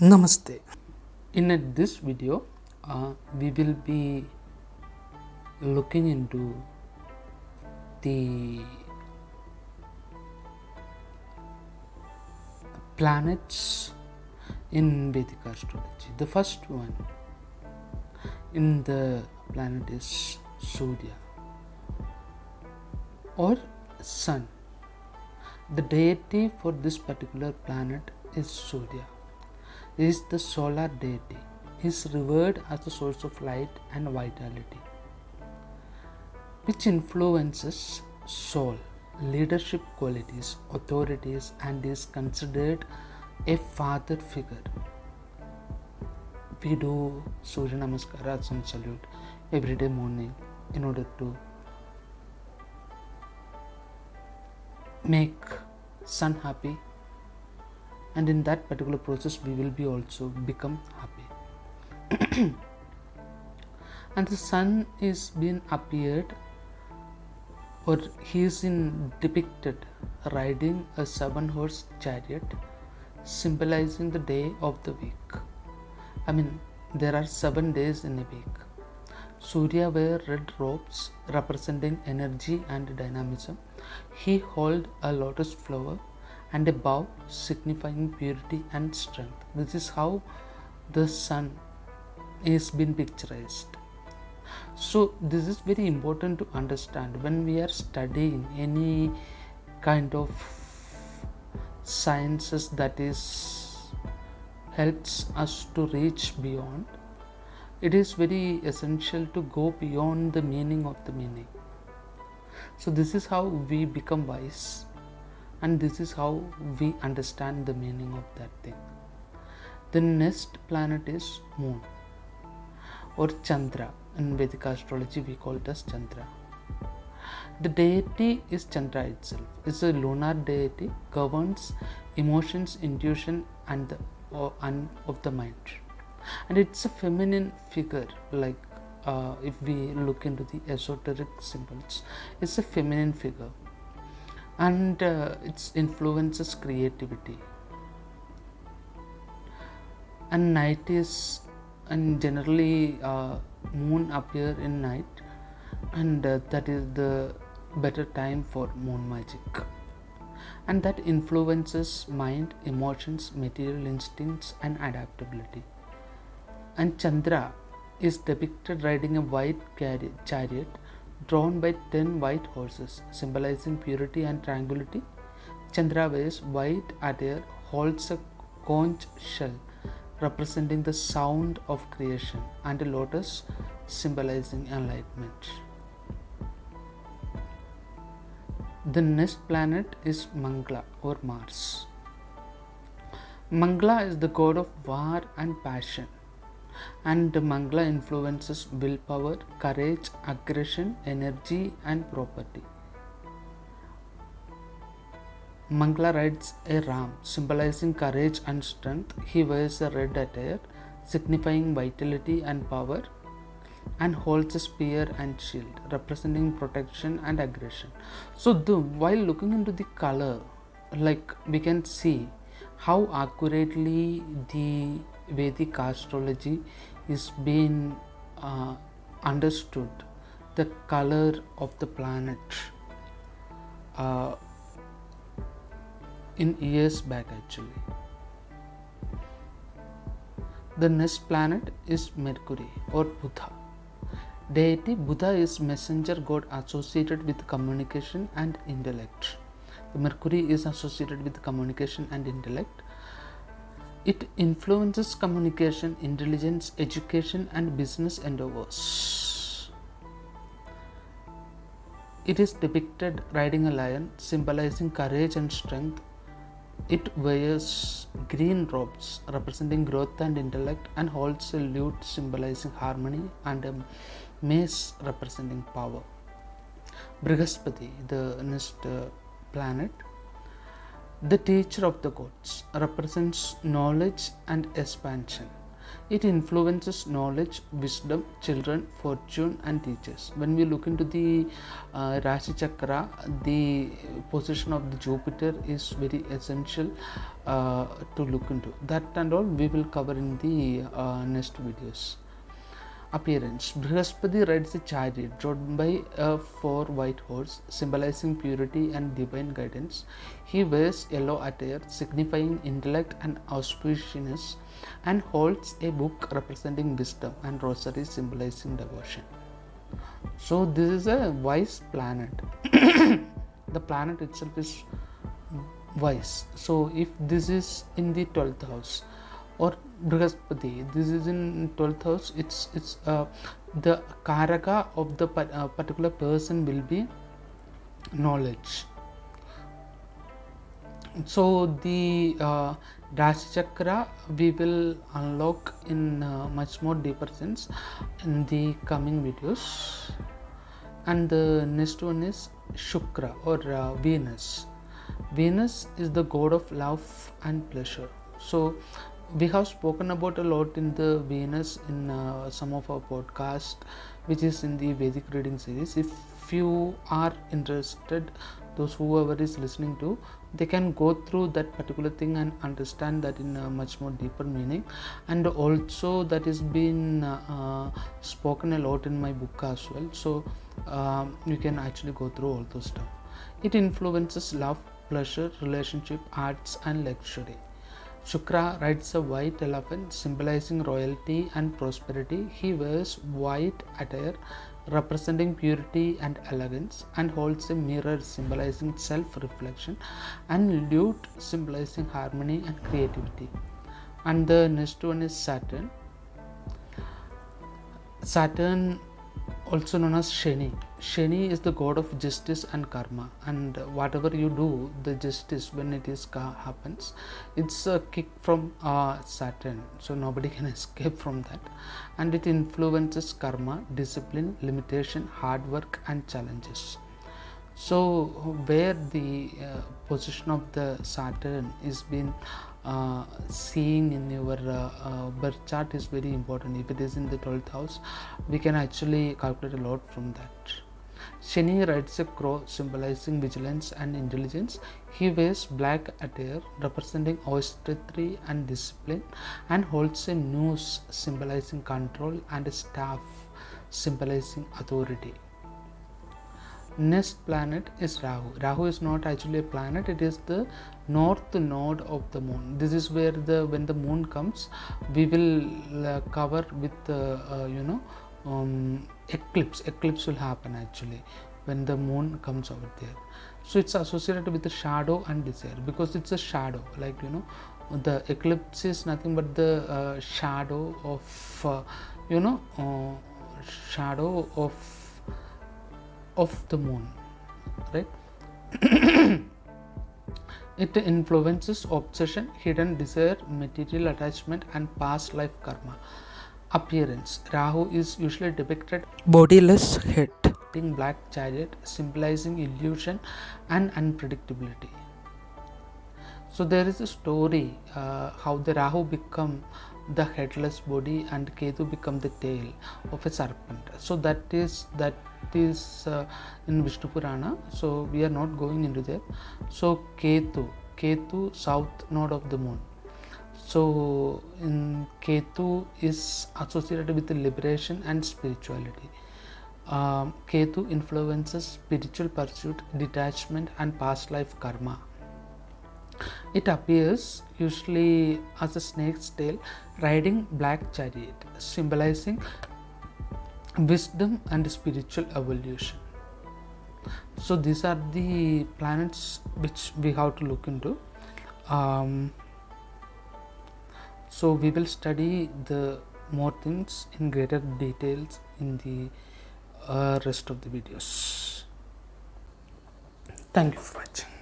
Namaste. In this video, we will be looking into the planets in Vedic Astrology. The first one in the planet is Surya or Sun. The deity for this particular planet is Surya. He is the solar deity. He is revered as the source of light and vitality, which influences soul, leadership qualities, authorities, and is considered a father figure. We do Surya Namaskaras and salute every day morning in order to make sun happy, and in that particular process we will be also become happy. And the sun is being appeared, or he is in depicted riding a 7-horse chariot, symbolizing the day of the week. There are 7 days in a week. Surya wear red robes representing energy and dynamism. He hold a lotus flower and a bow signifying purity and strength. This is how the sun is been picturized. So this is very important to understand when we are studying any kind of sciences that is helps us to reach beyond. It is very essential to go beyond the meaning of the meaning. So this is how we become wise, and this is how we understand the meaning of that thing. The next planet is Moon or Chandra. In Vedic astrology we call it as Chandra. The deity is Chandra itself. It's a lunar deity, governs emotions, intuition, and of the mind. And it's a feminine figure, like if we look into the esoteric symbols, it's a feminine figure, and it influences creativity. And night is, and generally moon appear in night, and that is the better time for moon magic, and that influences mind, emotions, material instincts, and adaptability. And Chandra is depicted riding a white chariot drawn by 10 white horses, symbolizing purity and tranquility. Chandra wears white attire, holds a conch shell representing the sound of creation, and a lotus symbolizing enlightenment. The next planet is Mangala or Mars. Mangala is the god of war and passion, and Mangala influences willpower, courage, aggression, energy, and property. Mangala rides a ram, symbolizing courage and strength. He wears a red attire, signifying vitality and power, and holds a spear and shield, representing protection and aggression. So, while looking into the color, like we can see how accurately the Vedic astrology is being understood, the color of the planet in years back actually. The next planet is Mercury or Buddha. Deity Buddha is messenger god associated with communication and intellect. The Mercury is associated with communication and intellect. It influences communication, intelligence, education, and business endeavors. It is depicted riding a lion, symbolizing courage and strength. It wears green robes representing growth and intellect, and holds a lute symbolizing harmony, and a mace representing power. Brihaspati, the next planet, the teacher of the gods, represents knowledge and expansion. It influences knowledge, wisdom, children, fortune, and teachers. When we look into the Rashi Chakra, the position of the Jupiter is very essential to look into. That and all we will cover in the next videos. Appearance. Brihaspati rides a chariot drawn by a 4-white horse, symbolizing purity and divine guidance. He wears yellow attire, signifying intellect and auspiciousness, and holds a book representing wisdom and rosary symbolizing devotion. So this is a wise planet. The planet itself is wise. So if this is in the 12th house, or Brihaspati, this is in 12th house, it's the karaka of the particular person will be knowledge. So the Rashi Chakra we will unlock in much more deeper sense in the coming videos. And the next one is Shukra or Venus. Venus is the god of love and pleasure. So we have spoken about a lot in the Venus in some of our podcast, which is in the Vedic reading series. If you are interested, those whoever is listening to, they can go through that particular thing and understand that in a much more deeper meaning. And also that is been spoken a lot in my book as well. So you can actually go through all those stuff. It influences love, pleasure, relationship, arts, and luxury. Shukra rides a white elephant, symbolizing royalty and prosperity. He wears white attire, representing purity and elegance, and holds a mirror symbolizing self-reflection, and lute symbolizing harmony and creativity. And the next one is Saturn. Saturn, also known as Shani. Shani is the god of justice and karma, and whatever you do, the justice when it is happens, it's a kick from Saturn, so nobody can escape from that. And it influences karma, discipline, limitation, hard work, and challenges. So where the position of the Saturn is been seeing in your birth chart is very important. If it is in the 12th house, we can actually calculate a lot from that. Shani rides a crow, symbolizing vigilance and intelligence. He wears black attire, representing austerity and discipline, and holds a noose, symbolizing control, and a staff, symbolizing authority. Next planet is Rahu. Rahu is not actually a planet, it is the north node of the moon. This is where when the moon comes, we will cover with eclipse will happen actually when the moon comes over there. So it's associated with the shadow and desire, because it's a shadow, like the eclipse is nothing but the shadow of shadow of the moon, right? It influences obsession, hidden desire, material attachment, and past life karma. Appearance. Rahu is usually depicted bodiless head, black chariot, symbolizing illusion and unpredictability. So there is a story how the Rahu become the headless body and Ketu become the tail of a serpent. So that is in Vishnu Purana. So we are not going into that. So Ketu, south node of the moon. So in Ketu is associated with the liberation and spirituality. Ketu influences spiritual pursuit, detachment, and past life karma. It appears usually as a snake's tail riding black chariot, symbolizing wisdom and spiritual evolution. So these are the planets which we have to look into. So we will study the more things in greater details in the rest of the videos. Thank you for watching.